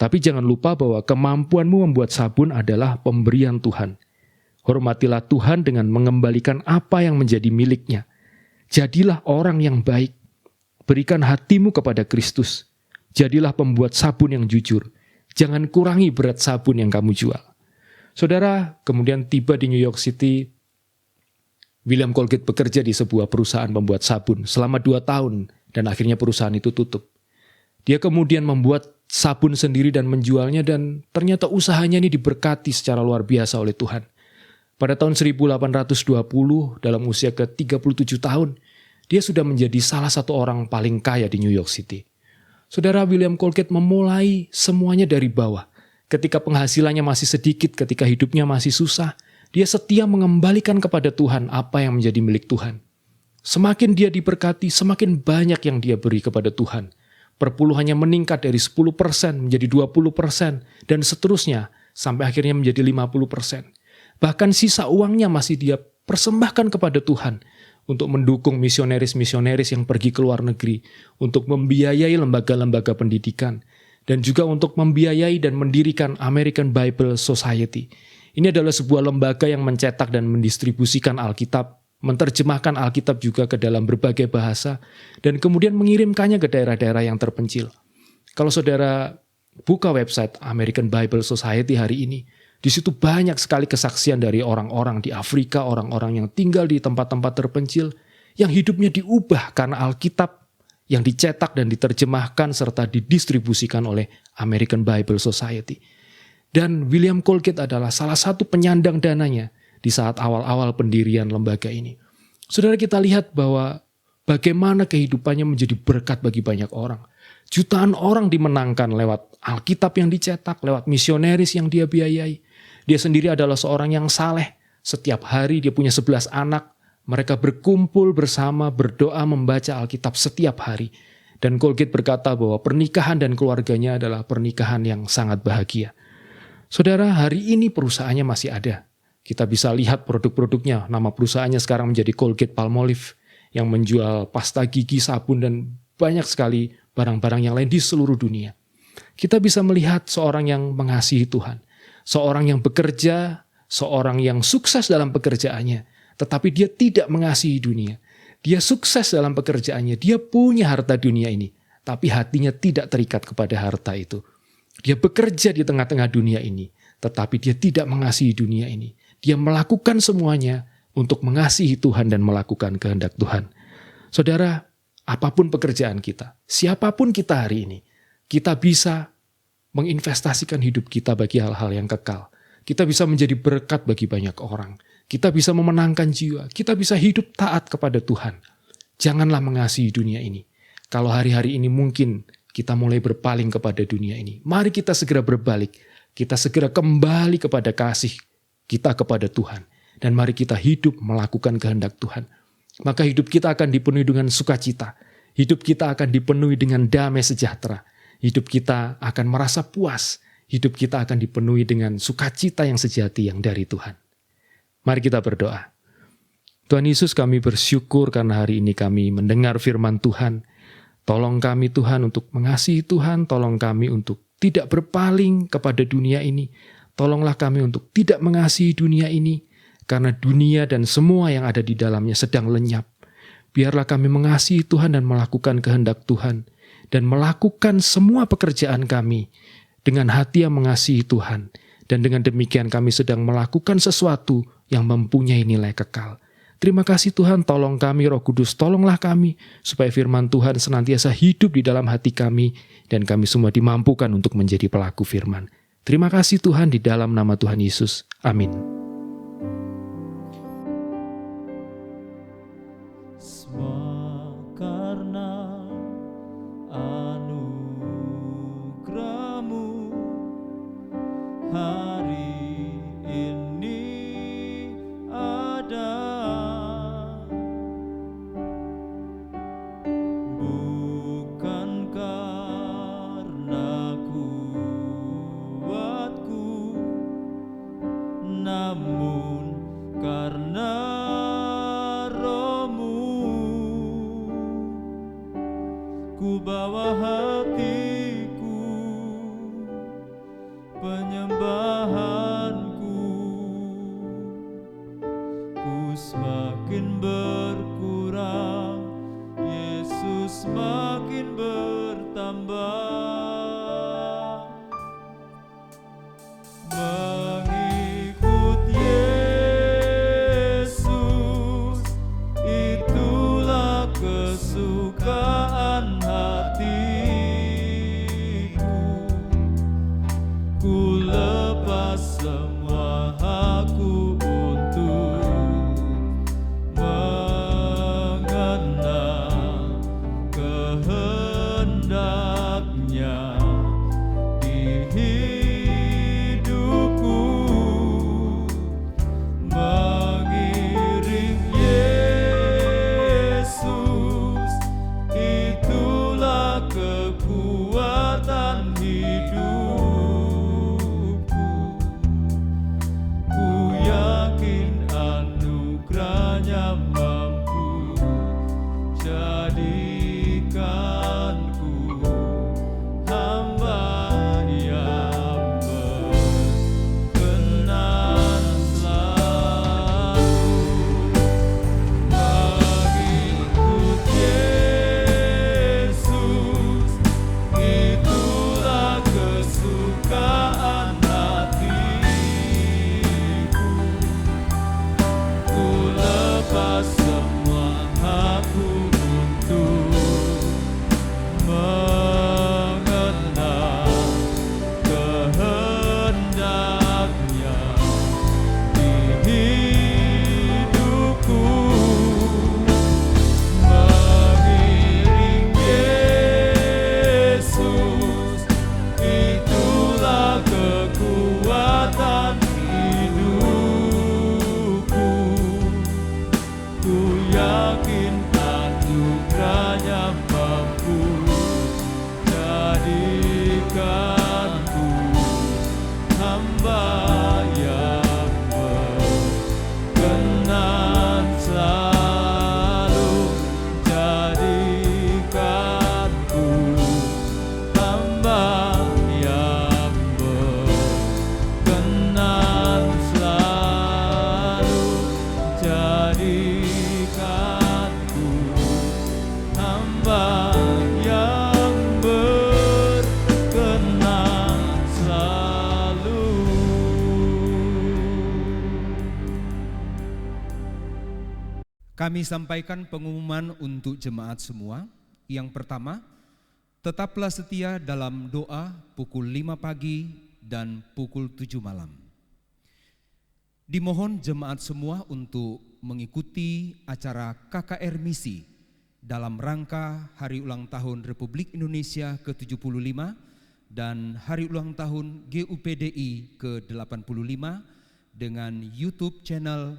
Tapi jangan lupa bahwa kemampuanmu membuat sabun adalah pemberian Tuhan. Hormatilah Tuhan dengan mengembalikan apa yang menjadi miliknya. Jadilah orang yang baik. Berikan hatimu kepada Kristus. Jadilah pembuat sabun yang jujur. Jangan kurangi berat sabun yang kamu jual. Saudara, kemudian tiba di New York City. William Colgate bekerja di sebuah perusahaan pembuat sabun selama 2 tahun dan akhirnya perusahaan itu tutup. Dia kemudian membuat sabun sendiri dan menjualnya dan ternyata usahanya ini diberkati secara luar biasa oleh Tuhan. Pada tahun 1820 dalam usia ke-37 tahun, dia sudah menjadi salah satu orang paling kaya di New York City. Saudara, William Colgate memulai semuanya dari bawah. Ketika penghasilannya masih sedikit, ketika hidupnya masih susah, dia setia mengembalikan kepada Tuhan apa yang menjadi milik Tuhan. Semakin dia diberkati, semakin banyak yang dia beri kepada Tuhan. Perpuluhannya meningkat dari 10% menjadi 20% dan seterusnya sampai akhirnya menjadi 50%. Bahkan sisa uangnya masih dia persembahkan kepada Tuhan untuk mendukung misionaris-misionaris yang pergi ke luar negeri, untuk membiayai lembaga-lembaga pendidikan, dan juga untuk membiayai dan mendirikan American Bible Society. Ini adalah sebuah lembaga yang mencetak dan mendistribusikan Alkitab, menerjemahkan Alkitab juga ke dalam berbagai bahasa, dan kemudian mengirimkannya ke daerah-daerah yang terpencil. Kalau saudara buka website American Bible Society hari ini, di situ banyak sekali kesaksian dari orang-orang di Afrika, orang-orang yang tinggal di tempat-tempat terpencil, yang hidupnya diubah karena Alkitab yang dicetak dan diterjemahkan serta didistribusikan oleh American Bible Society. Dan William Colgate adalah salah satu penyandang dananya di saat awal-awal pendirian lembaga ini. Saudara, kita lihat bahwa bagaimana kehidupannya menjadi berkat bagi banyak orang. Jutaan orang dimenangkan lewat Alkitab yang dicetak, lewat misionaris yang dia biayai. Dia sendiri adalah seorang yang saleh. Setiap hari dia punya 11 anak. Mereka berkumpul bersama, berdoa, membaca Alkitab setiap hari. Dan Colgate berkata bahwa pernikahan dan keluarganya adalah pernikahan yang sangat bahagia. Saudara, hari ini perusahaannya masih ada. Kita bisa lihat produk-produknya, nama perusahaannya sekarang menjadi Colgate-Palmolive yang menjual pasta gigi, sabun, dan banyak sekali barang-barang yang lain di seluruh dunia. Kita bisa melihat seorang yang mengasihi Tuhan, seorang yang bekerja, seorang yang sukses dalam pekerjaannya, tetapi dia tidak mengasihi dunia. Dia sukses dalam pekerjaannya, dia punya harta dunia ini, tapi hatinya tidak terikat kepada harta itu. Dia bekerja di tengah-tengah dunia ini, tetapi dia tidak mengasihi dunia ini. Dia melakukan semuanya untuk mengasihi Tuhan dan melakukan kehendak Tuhan. Saudara, apapun pekerjaan kita, siapapun kita hari ini, kita bisa menginvestasikan hidup kita bagi hal-hal yang kekal. Kita bisa menjadi berkat bagi banyak orang. Kita bisa memenangkan jiwa. Kita bisa hidup taat kepada Tuhan. Janganlah mengasihi dunia ini. Kalau hari-hari ini mungkin kita mulai berpaling kepada dunia ini, mari kita segera berbalik. Kita segera kembali kepada kasih kita kepada Tuhan. Dan mari kita hidup melakukan kehendak Tuhan. Maka hidup kita akan dipenuhi dengan sukacita. Hidup kita akan dipenuhi dengan damai sejahtera. Hidup kita akan merasa puas. Hidup kita akan dipenuhi dengan sukacita yang sejati yang dari Tuhan. Mari kita berdoa. Tuhan Yesus, kami bersyukur karena hari ini kami mendengar firman Tuhan. Tolong kami Tuhan untuk mengasihi Tuhan. Tolong kami untuk tidak berpaling kepada dunia ini. Tolonglah kami untuk tidak mengasihi dunia ini. Karena dunia dan semua yang ada di dalamnya sedang lenyap. Biarlah kami mengasihi Tuhan dan melakukan kehendak Tuhan. Dan melakukan semua pekerjaan kami dengan hati yang mengasihi Tuhan. Dan dengan demikian kami sedang melakukan sesuatu yang mempunyai nilai kekal. Terima kasih Tuhan, tolong kami Roh Kudus, tolonglah kami, supaya firman Tuhan senantiasa hidup di dalam hati kami, dan kami semua dimampukan untuk menjadi pelaku firman. Terima kasih Tuhan, di dalam nama Tuhan Yesus. Amin. Semua karena anugerah-Mu hari ini ada, bukan karena kuatku, namun karena Roh-Mu. Ku bawa hatiku, penyembahanku, ku semakin berkurang, Yesus semakin bertambah. Mengikut Yesus, itulah kesukaan hatiku. Ku lepas semua hakku untuk mengenal kehendak-Nya di hidupku. Mengiring Yesus, itulah kekuatan hidupku. Kami sampaikan pengumuman untuk jemaat semua. Yang pertama, tetaplah setia dalam doa pukul 5 pagi dan pukul 7 malam. Dimohon jemaat semua untuk mengikuti acara KKR Misi dalam rangka Hari Ulang Tahun Republik Indonesia ke-75 dan Hari Ulang Tahun GUPDI ke-85 dengan YouTube channel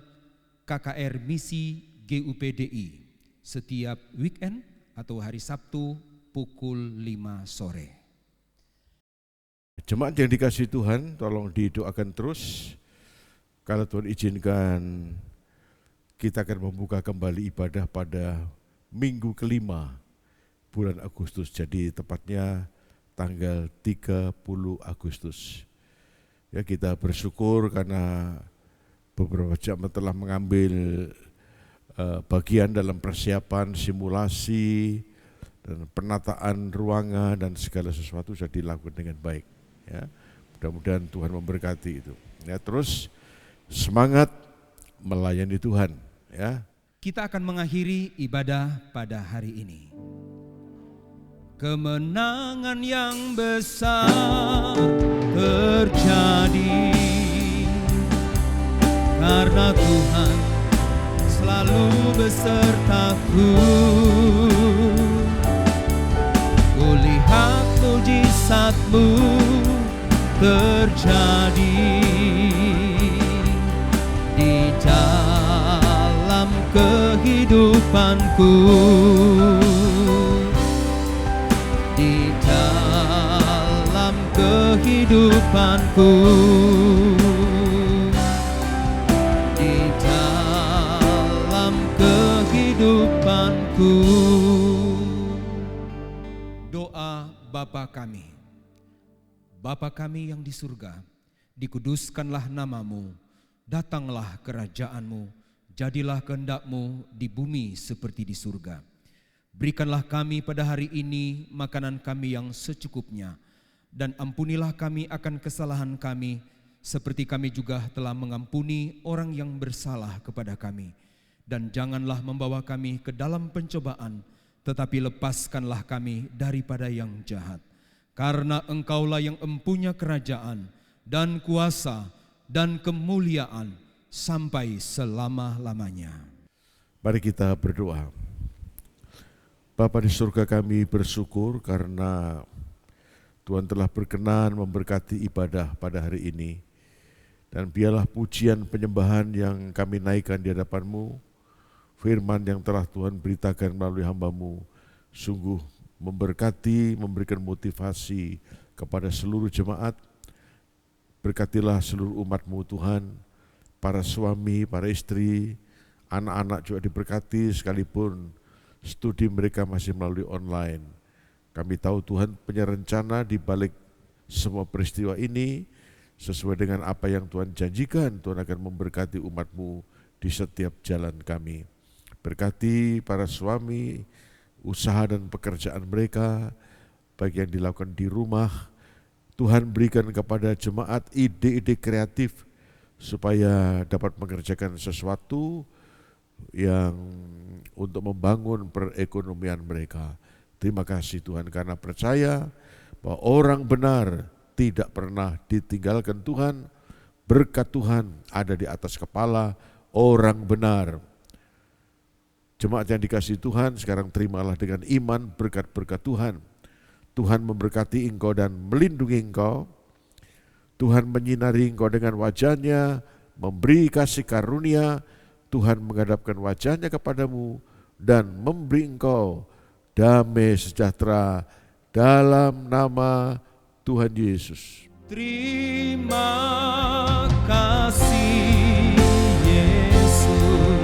KKR Misi GUPDI setiap weekend atau hari Sabtu pukul 5 sore. Jemaat yang dikasihi Tuhan, tolong didoakan terus. Kalau Tuhan izinkan, kita akan membuka kembali ibadah pada minggu kelima bulan Agustus. Jadi tepatnya tanggal 30 Agustus. Ya, kita bersyukur karena beberapa jemaat telah mengambil bagian dalam persiapan simulasi dan penataan ruangan dan segala sesuatu sudah dilakukan dengan baik. Ya, mudah-mudahan Tuhan memberkati itu. Ya, terus semangat melayani Tuhan. Ya. Kita akan mengakhiri ibadah pada hari ini. Kemenangan yang besar terjadi karena Tuhan selalu besertaku. Kulihat mujizat-Mu terjadi di dalam kehidupanku, di dalam kehidupanku, di dalam kehidupanku. Doa Bapa kami. Bapa kami yang di surga, dikuduskanlah nama-Mu, datanglah kerajaan-Mu, jadilah kehendak-Mu di bumi seperti di surga. Berikanlah kami pada hari ini makanan kami yang secukupnya, dan ampunilah kami akan kesalahan kami, seperti kami juga telah mengampuni orang yang bersalah kepada kami. Dan janganlah membawa kami ke dalam pencobaan, tetapi lepaskanlah kami daripada yang jahat. Karena Engkaulah yang empunya kerajaan dan kuasa dan kemuliaan sampai selama-lamanya. Mari kita berdoa. Bapa di surga, kami bersyukur karena Tuhan telah berkenan memberkati ibadah pada hari ini. Dan biarlah pujian penyembahan yang kami naikkan di hadapan-Mu, firman yang telah Tuhan beritakan melalui hamba-Mu, sungguh memberkati, memberikan motivasi kepada seluruh jemaat. Berkatilah seluruh umat-Mu Tuhan, para suami, para istri, anak-anak juga diberkati sekalipun studi mereka masih melalui online. Kami tahu Tuhan punya rencana di balik semua peristiwa ini, sesuai dengan apa yang Tuhan janjikan. Tuhan akan memberkati umat-Mu di setiap jalan kami. Berkati para suami, usaha dan pekerjaan mereka, baik yang dilakukan di rumah. Tuhan berikan kepada jemaat ide-ide kreatif supaya dapat mengerjakan sesuatu yang untuk membangun perekonomian mereka. Terima kasih Tuhan, karena percaya bahwa orang benar tidak pernah ditinggalkan Tuhan. Berkat Tuhan ada di atas kepala orang benar. Jemaat yang dikasihi Tuhan, sekarang terimalah dengan iman berkat-berkat Tuhan. Tuhan memberkati engkau dan melindungi engkau. Tuhan menyinari engkau dengan wajah-Nya, memberi kasih karunia. Tuhan menghadapkan wajah-Nya kepadamu dan memberi engkau damai sejahtera dalam nama Tuhan Yesus. Terima kasih Yesus.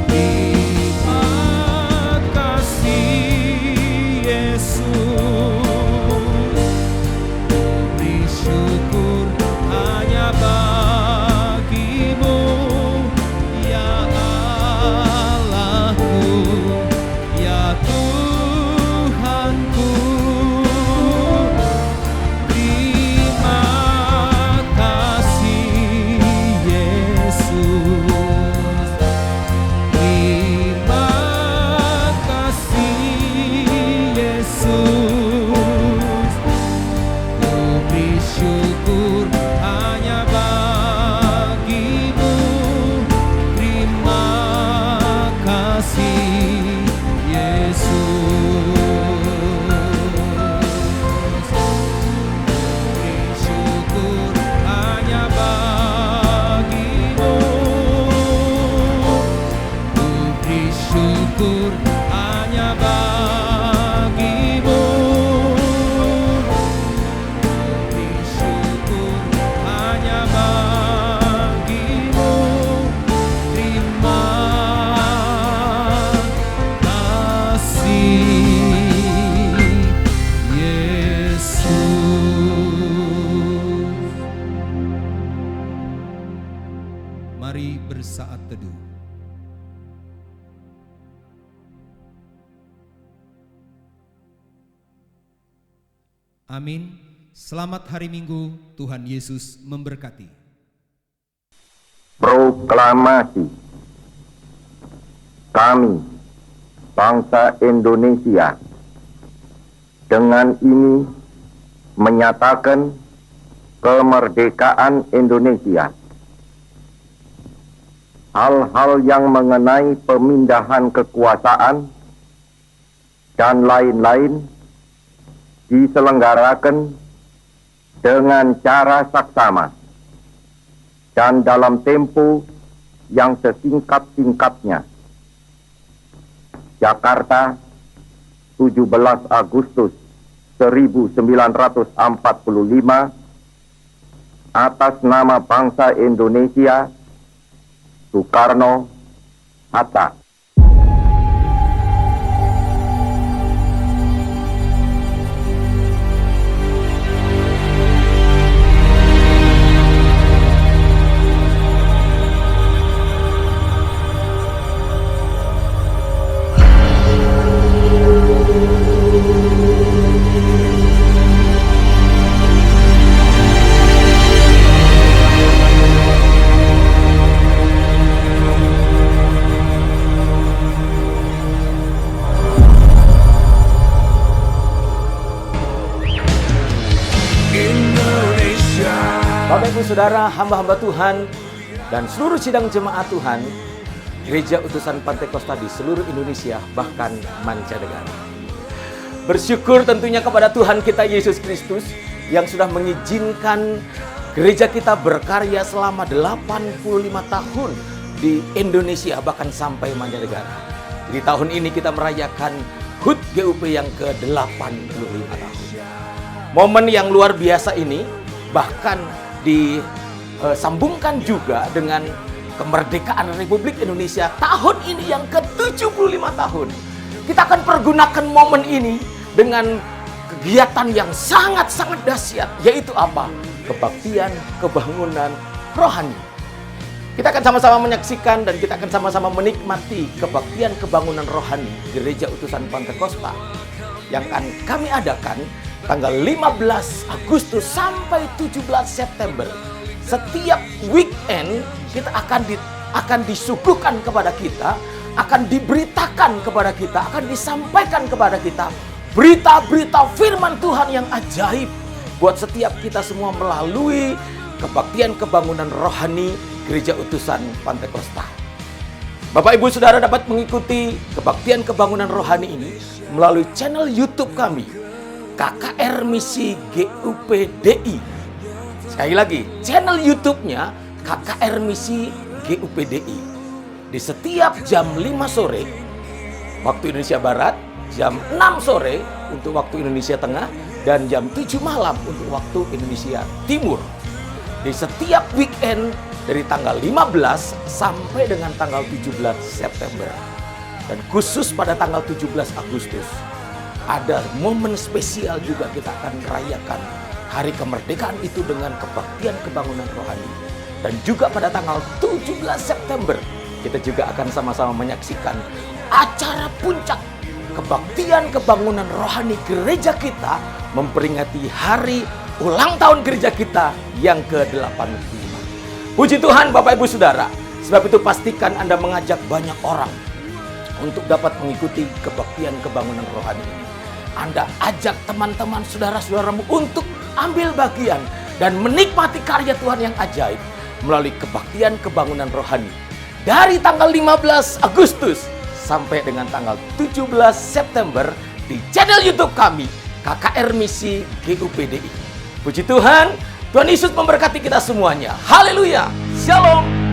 Terima kasih Yesus. Beri syukur hanya bagi-Mu, ya Allahku, ya Tuhanku. Terima kasih Yesus. bersaat teduh. Amin. Selamat hari Minggu, Tuhan Yesus memberkati. Proklamasi. Kami, bangsa Indonesia, dengan ini menyatakan kemerdekaan Indonesia. Hal-hal yang mengenai pemindahan kekuasaan dan lain-lain diselenggarakan dengan cara saksama dan dalam tempo yang sesingkat-singkatnya. Jakarta, 17 Agustus 1945, atas nama bangsa Indonesia, Soekarno, Hatta. Bapak Ibu Saudara, hamba-hamba Tuhan dan seluruh sidang jemaat Tuhan, Gereja Utusan Pantekosta di seluruh Indonesia bahkan mancanegara. Bersyukur tentunya kepada Tuhan kita Yesus Kristus yang sudah mengizinkan gereja kita berkarya selama 85 tahun di Indonesia bahkan sampai mancanegara. Di tahun ini kita merayakan HUT GUP yang ke-85 tahun. Momen yang luar biasa ini bahkan disambungkan juga dengan kemerdekaan Republik Indonesia tahun ini yang ke-75 tahun. Kita akan pergunakan momen ini dengan kegiatan yang sangat-sangat dahsyat, yaitu apa? Kebaktian, kebangunan rohani. Kita akan sama-sama menyaksikan dan kita akan sama-sama menikmati kebaktian kebangunan rohani Gereja Utusan Pantekosta yang akan kami adakan tanggal 15 Agustus sampai 17 September. Setiap weekend kita akan disuguhkan kepada kita, akan diberitakan kepada kita, akan disampaikan kepada kita berita-berita firman Tuhan yang ajaib buat setiap kita semua melalui kebaktian kebangunan rohani Gereja Utusan Pantekosta. Bapak Ibu Saudara dapat mengikuti kebaktian kebangunan rohani ini melalui channel YouTube kami, KKR Misi GUPDI. Sekali lagi, channel YouTube-nya KKR Misi GUPDI. Di setiap jam 5 sore waktu Indonesia Barat, jam 6 sore untuk waktu Indonesia Tengah, dan jam 7 malam untuk waktu Indonesia Timur. Di setiap weekend dari tanggal 15 sampai dengan tanggal 17 September. Dan khusus pada tanggal 17 Agustus ada momen spesial juga, kita akan merayakan hari kemerdekaan itu dengan kebaktian kebangunan rohani. Dan juga pada tanggal 17 September kita juga akan sama-sama menyaksikan acara puncak kebaktian kebangunan rohani gereja kita memperingati hari ulang tahun gereja kita yang ke-85. Puji Tuhan Bapak Ibu Saudara, sebab itu pastikan Anda mengajak banyak orang untuk dapat mengikuti kebaktian kebangunan rohani ini. Anda ajak teman-teman saudara-saudaramu untuk ambil bagian dan menikmati karya Tuhan yang ajaib melalui kebaktian kebangunan rohani dari tanggal 15 Agustus sampai dengan tanggal 17 September di channel YouTube kami, KKR Misi GUPDI. Puji Tuhan, Tuhan Yesus memberkati kita semuanya. Haleluya. Shalom.